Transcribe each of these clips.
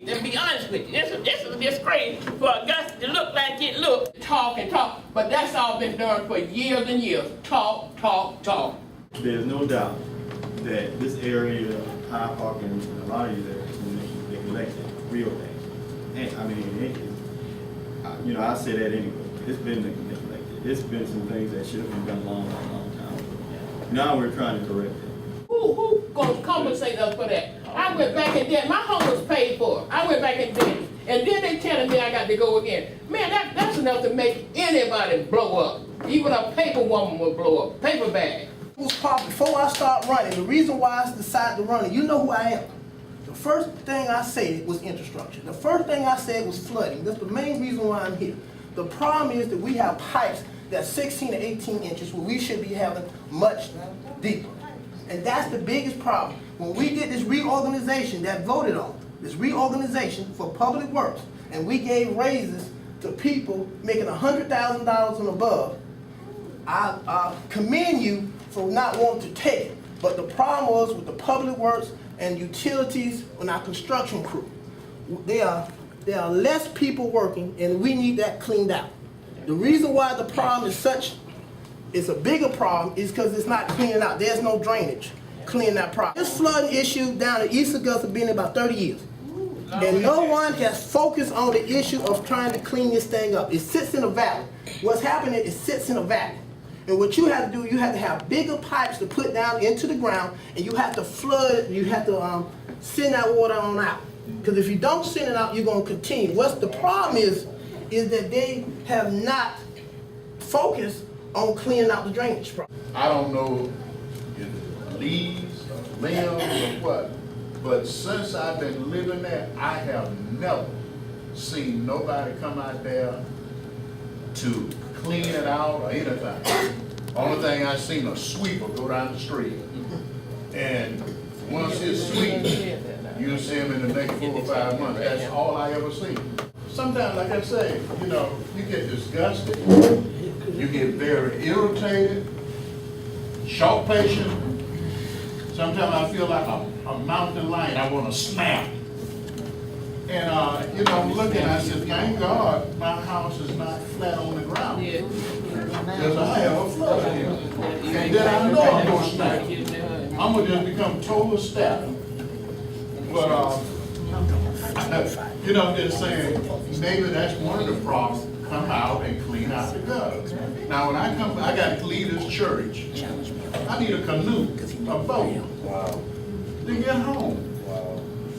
To be honest with you, this is disgrace for Augusta to look like it look. Talk and talk, but that's all been done for years and years. Talk, talk, talk. There's no doubt that this area, Hyde Park, and a lot of these areas have been neglected, real things. And I mean, I say that anyway. It's been neglected. It's been some things that should have been done a long time ago. Now we're trying to correct it. Who gonna compensate us for that? I went back in debt. My home was paid for. I went back in debt. And then they telling me I got to go again. Man, that's enough to make anybody blow up. Even a paper woman will blow up. Paper bag. Before I start running, the reason why I decided to run it, you know who I am. The first thing I said was infrastructure. The first thing I said was flooding. That's the main reason why I'm here. The problem is that we have pipes that's 16 to 18 inches where we should be having much deeper. And that's the biggest problem. When we did this reorganization that voted on, this reorganization for public works, and we gave raises to people making $100,000 and above, I commend you for not wanting to take it. But the problem was with the public works and utilities and our construction crew. There are less people working, and we need that cleaned out. The reason why the problem is it's a bigger problem is because it's not cleaning out. There's no drainage cleaning that problem. This flooding issue down in East Augusta has been about 30 years. And no one has focused on the issue of trying to clean this thing up. It sits in a valley. What's happening is it sits in a valley. And what you have to do, you have to have bigger pipes to put down into the ground, and you have to flood, you have to send that water on out. Because if you don't send it out, you're going to continue. What's the problem is that they have not focused on cleaning out the drainage problem. I don't know if it's leaves, limbs, or what, but since I've been living there, I have never seen nobody come out there to clean it out or anything. Only thing I seen a sweeper go down the street. And once it's sweet, you'll see him in the next 4 or 5 months. That's all I ever seen. Sometimes, like I say, you get disgusted, you get very irritated, short patient. Sometimes I feel like a mountain lion. I want to snap. And I'm looking, I said, thank God my house is not flat on the ground. Because I have a flood here. And then I know I'm going to snap. I'm going to just become total staff. But, I'm just saying, maybe that's one of the problems. Come out and clean out the gutters. Now, when I come, I got to leave this church. I need a canoe, a boat, to get home.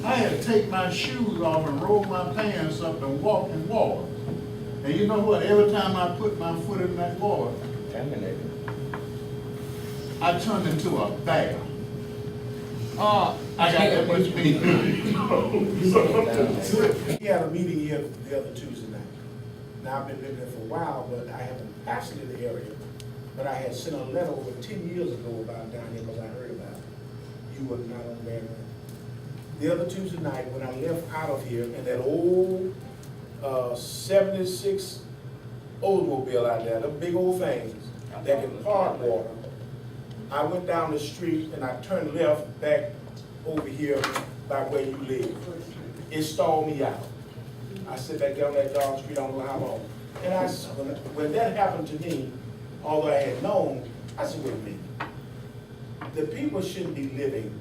I had to take my shoes off and roll my pants up and walk in water. And you know what? Every time I put my foot in that water, I turned into a bear. I got that much meat. We had a meeting here the other Tuesday night. Now, I've been living there for a while, but I haven't passed in the area. But I had sent a letter over 10 years ago about down here because I heard about it. You were not on there. The other Tuesday night, when I left out of here in that old 76 Oldsmobile out there, the big old things that can park water, I went down the street and I turned left back over here by where you live. It stalled me out. I sit back down that dark street, I don't know how long. And when that happened to me, although I had known, I said, wait a minute. The people shouldn't be living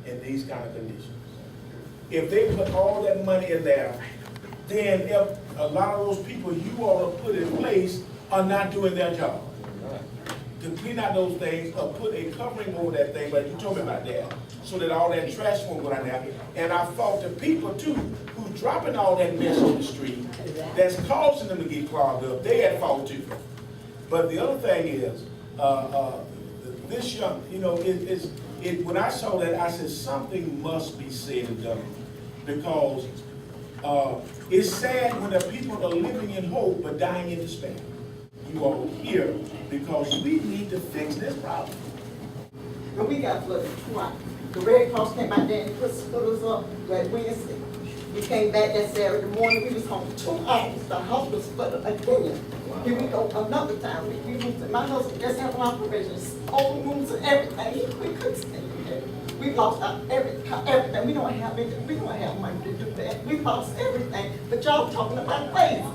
in these kind of conditions. If they put all that money in there, then if a lot of those people you all have put in place are not doing their job. To clean out those things or put a covering over that thing, but you told me about that, so that all that trash won't go down there. And I fault the people too, who's dropping all that mess on the street, that's causing them to get clogged up. They at fault too. But the other thing is, this young, when I saw that, I said something must be said and done, because it's sad when the people are living in hope but dying in despair. You are here because we need to fix this problem. And we got flooded twice. The Red Cross came out there and put us up that Wednesday. We came back that Saturday morning. We was home 2 hours. The house was flooded again. Here we go another time. We moved. My husband just had an operation, old rooms and everything. We couldn't stay there. We lost everything. We don't have money to do that. We lost everything. But y'all talking about faces.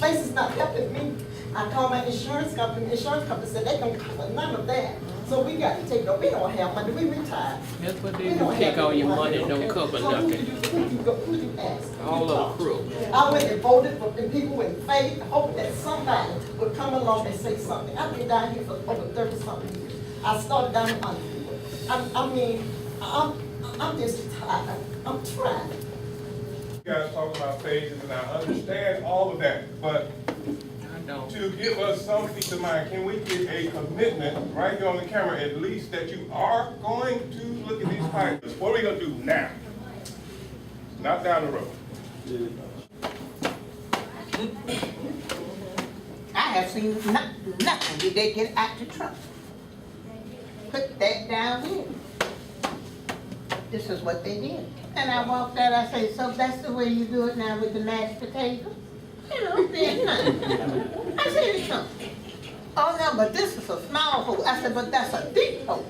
Faces not helping me. I called my insurance company. The insurance company said they don't cover none of that. So we got to take it. We don't have money. We retired. That's what they do, take all your money and don't cover So nothing. who you ask? All of the crew. I went and voted for the people in faith, hope that somebody would come along and say something. I've been down here for over 30-something years. I started down in Underwood. I'm just tired. I'm trying. You guys talk about phases, and I understand all of that, but to give us some peace of mind, can we get a commitment right here on the camera, at least, that you are going to look at these pipes? What are we gonna do now? Not down the road. I have seen nothing. Did they get out the truck? Put that down here. This is what they did. And I walked out, I said, so that's the way you do it now with the mashed potatoes? You know, there's nothing. I said, it's something. Oh no, but this is a small hole. I said, but that's a deep hole.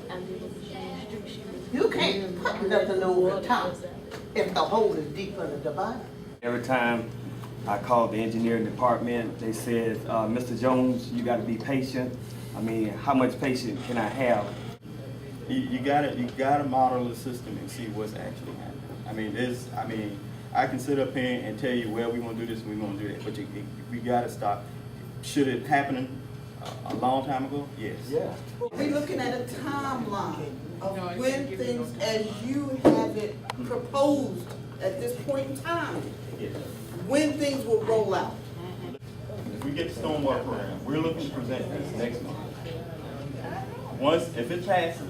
You can't put nothing over the top if the hole is deep under the bottom. Every time I called the engineering department, they said, Mr. Jones, you gotta be patient. I mean, how much patience can I have? You gotta model the system and see what's actually happening. I mean, I can sit up here and tell you, well, we want to do this, we want to do that, but we gotta stop. Should it happen a long time ago? Yes. Yeah. We're looking at a timeline of when things, as you have it proposed at this point in time, Yes. when things will roll out. If we get the stormwater program, we're looking to present this next month. If it passes,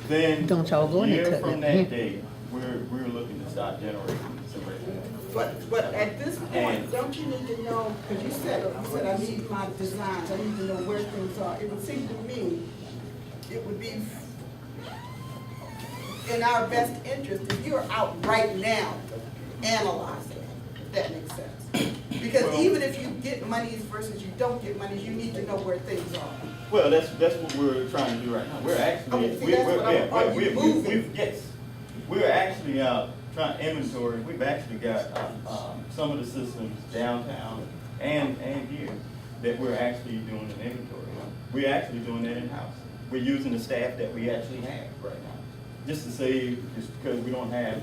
then Don't y'all go in a and year cut from that. that day, we're looking to start generating some revenue. But at this point, don't you need to know, because you said I need my designs, I need to know where things are. It would seem to me, it would be in our best interest if you're out right now analyzing, if that makes sense. Because even if you get monies versus you don't get monies, you need to know where things are. Well, that's what we're trying to do right now. We're actually, Okay, see, that's what are you moving? yes, we're actually trying to inventory. We've actually got some of the systems downtown and here that we're actually doing an inventory on. We're actually doing that in-house. We're using the staff that we actually have right now, just to save, just because we don't have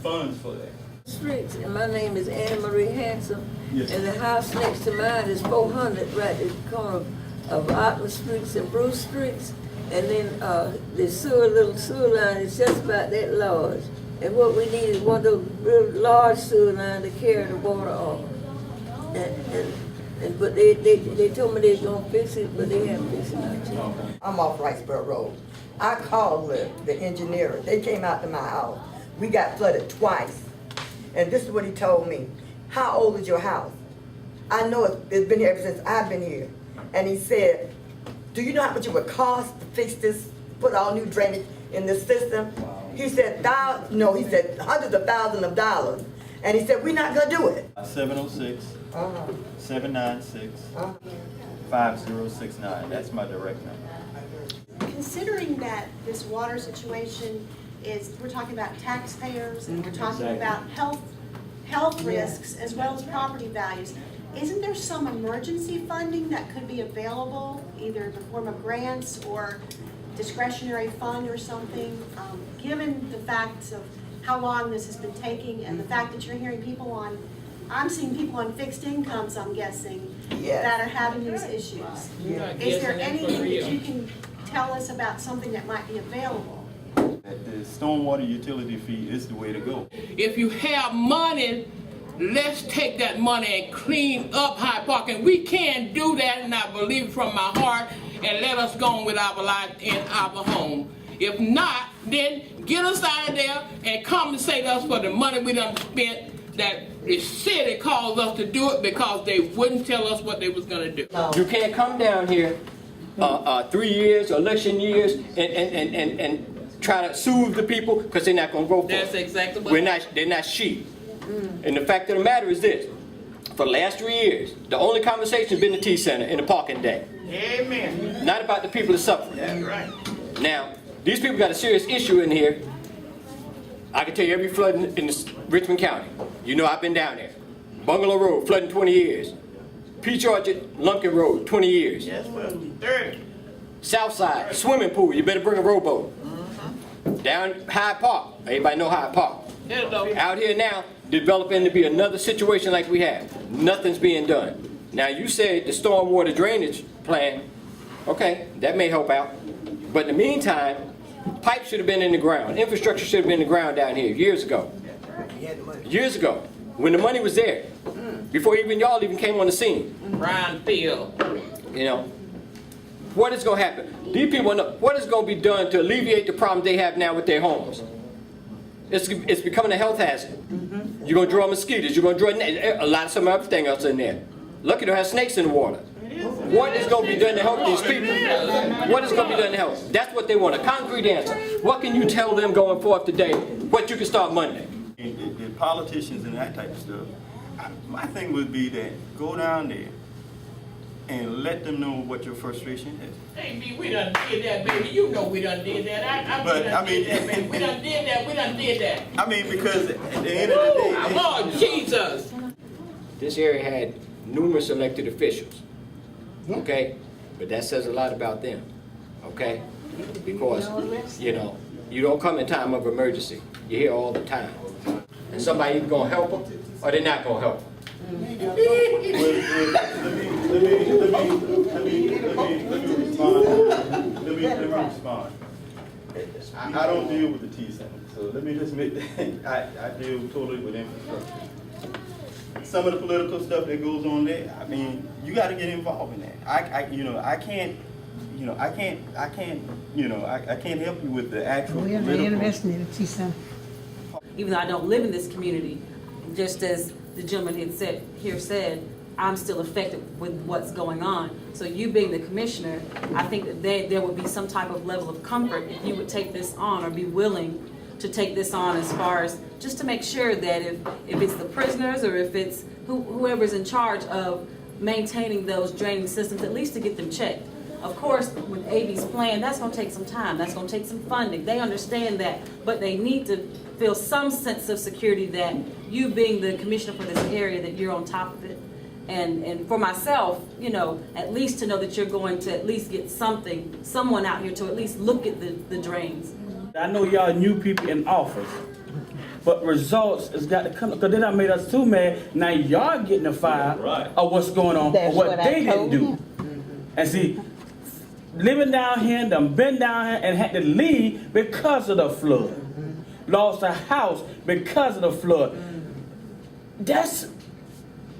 funds for that. Streets, and my name is Anne Marie Hanson, Yes. and the house next to mine is 400 right at the corner of Ottman Streets and Bruce Streets, and then the little sewer line is just about that large. And what we need is one of those real large sewer lines to carry the water off. But they told me they was gonna fix it, but they haven't fixed it yet. I'm off Riceboro Road. I called the engineer. They came out to my house. We got flooded twice. And this is what he told me. How old is your house? I know it's been here ever since I've been here. And he said, do you know how much it would cost to fix this, put all new drainage in this system? He said, he said hundreds of thousands of dollars. And he said, we're not gonna do it. 706-796-5069. That's my direct number. Considering that this water situation is, we're talking about taxpayers and we're talking about health risks as well as property values, isn't there some emergency funding that could be available, either in the form of grants or discretionary fund or something, given the facts of how long this has been taking and the fact that you're hearing people I'm seeing people on fixed incomes, I'm guessing, that are having these issues. Is there anything that you can tell us about something that might be available? The stormwater utility fee is the way to go. If you have money, let's take that money and clean up Hyde Park. And we can do that, and I believe from my heart, and let us go on with our life in our home. If not, then get us out of there and compensate us for the money we done spent that the city calls us to do it because they wouldn't tell us what they was gonna do. You can't come down here 3 years, election years, and try to soothe the people because they're not going to vote for us. That's exactly what They're not sheep. And the fact of the matter is this. For the last 3 years, the only conversation has been the T Center and the parking deck. Amen. Not about the people that suffer. That's right. Now, These people got a serious issue in here. I can tell you every flood in Richmond County. You know I've been down there. Bungalow Road, flooding 20 years. Peach Orchard, Lumpkin Road, 20 years. Yes, well, 30. Southside, swimming pool, you better bring a rowboat. Down Hyde Park, everybody know Hyde Park. Hello. Out here now, developing to be another situation like we have. Nothing's being done. Now you said the stormwater drainage plan, okay, that may help out. But in the meantime, pipes should have been in the ground. Infrastructure should have been in the ground down here years ago. Years ago, when the money was there. Before even y'all even came on the scene. Brownfield. You know, what is going to happen? These people know what is going to be done to alleviate the problem they have now with their homes. It's becoming a health hazard. You're going to draw mosquitoes. You're going to draw a lot of some everything else in there. Lucky to have snakes in the water. What is going to be done to help these people? What is going to be done to help? That's what they want, a concrete answer. What can you tell them going forth today? What you can start Monday? And politicians and that type of stuff. My thing would be that go down there and let them know what your frustration is. Hey, B, we done did that, baby. You know we done did that. We done did that. I mean, because at the end of the day, Lord Jesus. This area had numerous elected officials, okay? But that says a lot about them, okay? Because, you know, you don't come in time of emergency. You're here all the time. And somebody either gonna help them or they're not gonna help them. let me respond. I don't deal with the T Center, so let me just admit that I deal totally with infrastructure. Some of the political stuff that goes on there, I mean, you got to get involved in that. I can't help you with the actual political. Even though I don't live in this community, just as the gentleman had said, I'm still affected with what's going on. So you being the commissioner, I think that there would be some type of level of comfort if you would take this on or be willing to take this on, as far as just to make sure that if it's the prisoners or if it's whoever's in charge of maintaining those draining systems, at least to get them checked. Of course, with AB's plan, that's going to take some time. That's going to take some funding. They understand that, but they need to feel some sense of security that you being the commissioner for this area, that you're on top of it. And for myself, you know, at least to know that you're going to at least get someone out here to at least look at the drains. I know y'all new people in office, but results has got to come, because they done made us too mad. Now y'all getting the fire of what's going on, or what they didn't do. And see, living down here, done been down here and had to leave because of the flood. Lost a house because of the flood. That's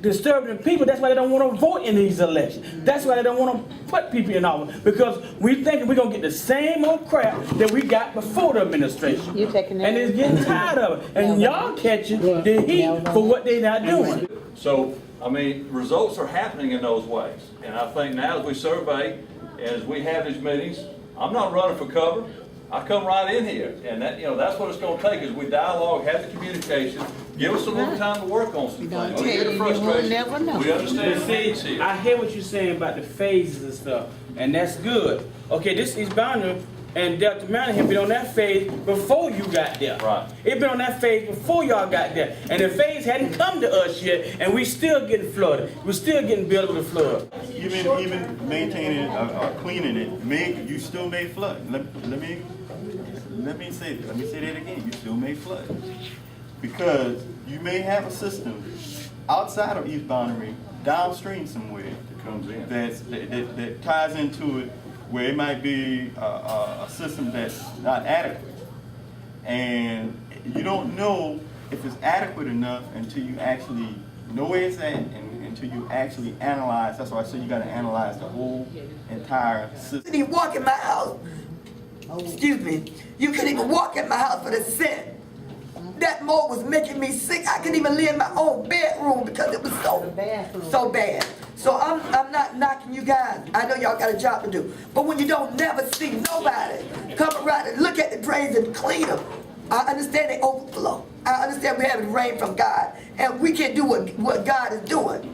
disturbing people. That's why they don't want to vote in these elections. That's why they don't want to put people in office, because we thinking we're going to get the same old crap that we got before the administration. And it's getting tired of it. And y'all catching the heat for what they not doing. So, I mean, results are happening in those ways. And I think now as we survey, as we have these meetings, I'm not running for cover. I come right in here, and that, you know, that's what it's going to take, is we dialogue, have the communication, give us a little time to work on some things. We hear the frustration. We understand. See, I hear what you're saying about the phases and stuff, and that's good. Okay, this East Boundary and Delta Mountain have been on that phase before you got there. Right. It's been on that phase before y'all got there, and the phase hadn't come to us yet, and we still getting flooded. We're still getting built with the flood. Even maintaining or cleaning it, you still may flood. Let me say that again. You still may flood, because you may have a system outside of East Boundary, downstream somewhere, that comes in that ties into it, where it might be a system that's not adequate, and you don't know if it's adequate enough until you actually know where it's at, and until you actually analyze. That's why I say you got to analyze the whole entire system. You couldn't even walk in my house. Excuse me. You couldn't even walk in my house for the scent. That mold was making me sick. I couldn't even live in my own bedroom because it was so bad. So I'm not knocking you guys. I know y'all got a job to do. But when you don't never see nobody come around and look at the drains and clean them, I understand they overflow. I understand we're having rain from God, and we can do what God is doing.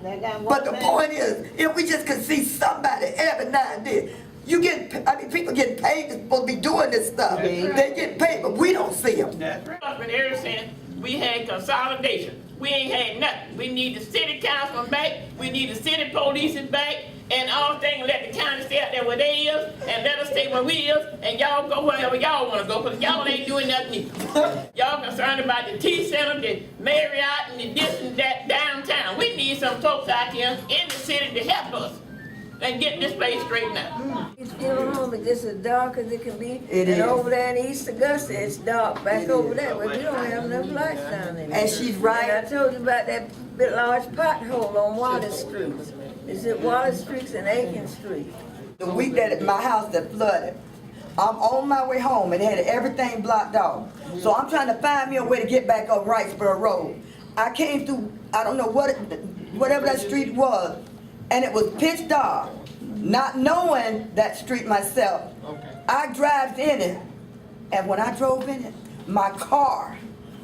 But the point is, if we just could see somebody every now and then, People getting paid, they're supposed to be doing this stuff. They get paid, but we don't see them. But ever since we had consolidation, we ain't had nothing. We need the city council back, we need the city police back, and all things, let the county stay out there where they is, and let us stay where we is, and y'all go wherever y'all wanna go, because y'all ain't doing nothing either. Y'all concerned about the T-Center, the Marriott, and the this and that downtown. We need some folks out here in the city to help us and get this place straightened out. It's still home, but just as dark as it can be. It and is. over there in East Augusta, it's dark back over there, but we don't have enough lights down there. And she's right. And I told you about that big large pothole on Wallace Street. It's at Wallace Street and Aiken Street. The week that my house that flooded, I'm on my way home and had everything blocked off. So I'm trying to find me a way to get back up Wrightsboro Road. I came through, I don't know whatever that street was, and it was pitch dark. Not knowing that street myself, I drove in it, and when I drove in it, my car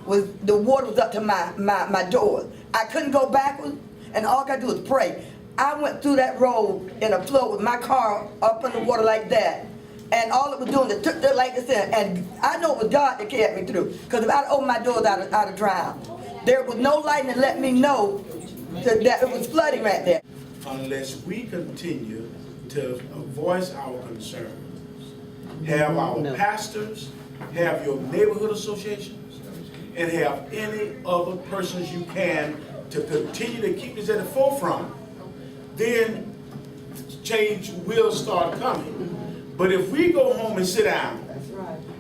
the water was up to my door. I couldn't go backwards, and all I could do was pray. I went through that road in a flood with my car up in the water like that, and all it was doing is took the like this in, and I know it was God that kept me through, because if I'd opened my doors, I'd have drowned. There was no light that let me know that it was flooding right there. Unless we continue to voice our concerns, have our pastors, have your neighborhood associations, and have any other persons you can to continue to keep this at the forefront, then change will start coming. But if we go home and sit down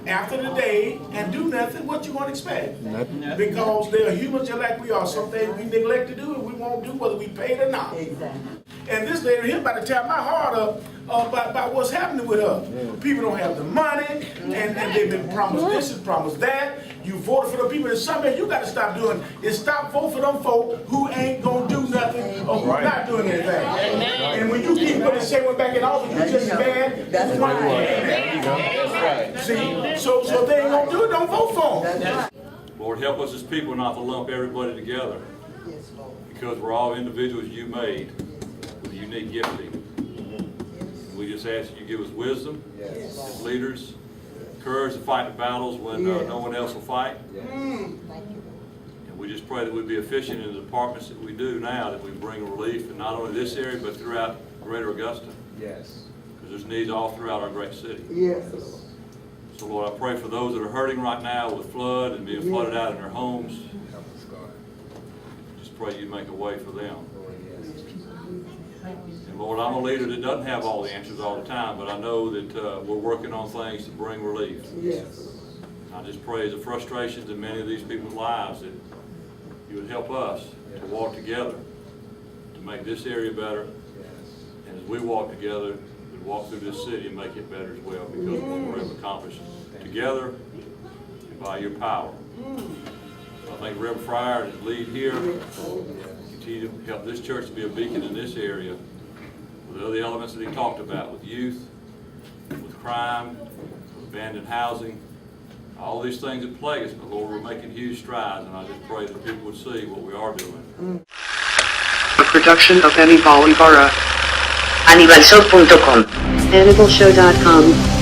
after the day and do nothing, what you want to expect? Nothing. Because they are humans just like we are. Some things we neglect to do and we won't do whether we paid or not. Exactly. And this lady here about to tear my heart up about what's happening with her. People don't have the money, and they've been promised this and promised that. You voted for the people, and something you got to stop doing is stop voting for them folk who ain't gonna do nothing or who not doing anything. And when you keep putting the same one back in office, you just bad. That's right. See, so if they ain't gonna do it, don't vote for them. Lord, help us as people not to lump everybody together, because we're all individuals you made with unique gifting. We just ask that you give us wisdom as leaders, courage to fight the battles when no one else will fight. And we just pray that we be efficient in the departments that we do now, that we bring relief in not only this area but throughout greater Augusta. Yes. Because there's needs all throughout our great city. Yes. So Lord, I pray for those that are hurting right now with flood and being flooded out in their homes. Just pray you make a way for them. And Lord, I'm a leader that doesn't have all the answers all the time, but I know that we're working on things to bring relief. Yes. I just pray the frustrations in many of these people's lives that you would help us to walk together to make this area better. And as we walk together, we'd walk through this city and make it better as well, because of what we're able to accomplish together and by your power. I think Reverend Fryer and his lead here continue to help this church to be a beacon in this area with the other elements that he talked about, with youth, with crime, with abandoned housing, all these things that plague us. But Lord, we're making huge strides, and I just pray that people would see what we are doing. A production of Anibal Ibarra. AnibalShow.com. AnibalShow.com.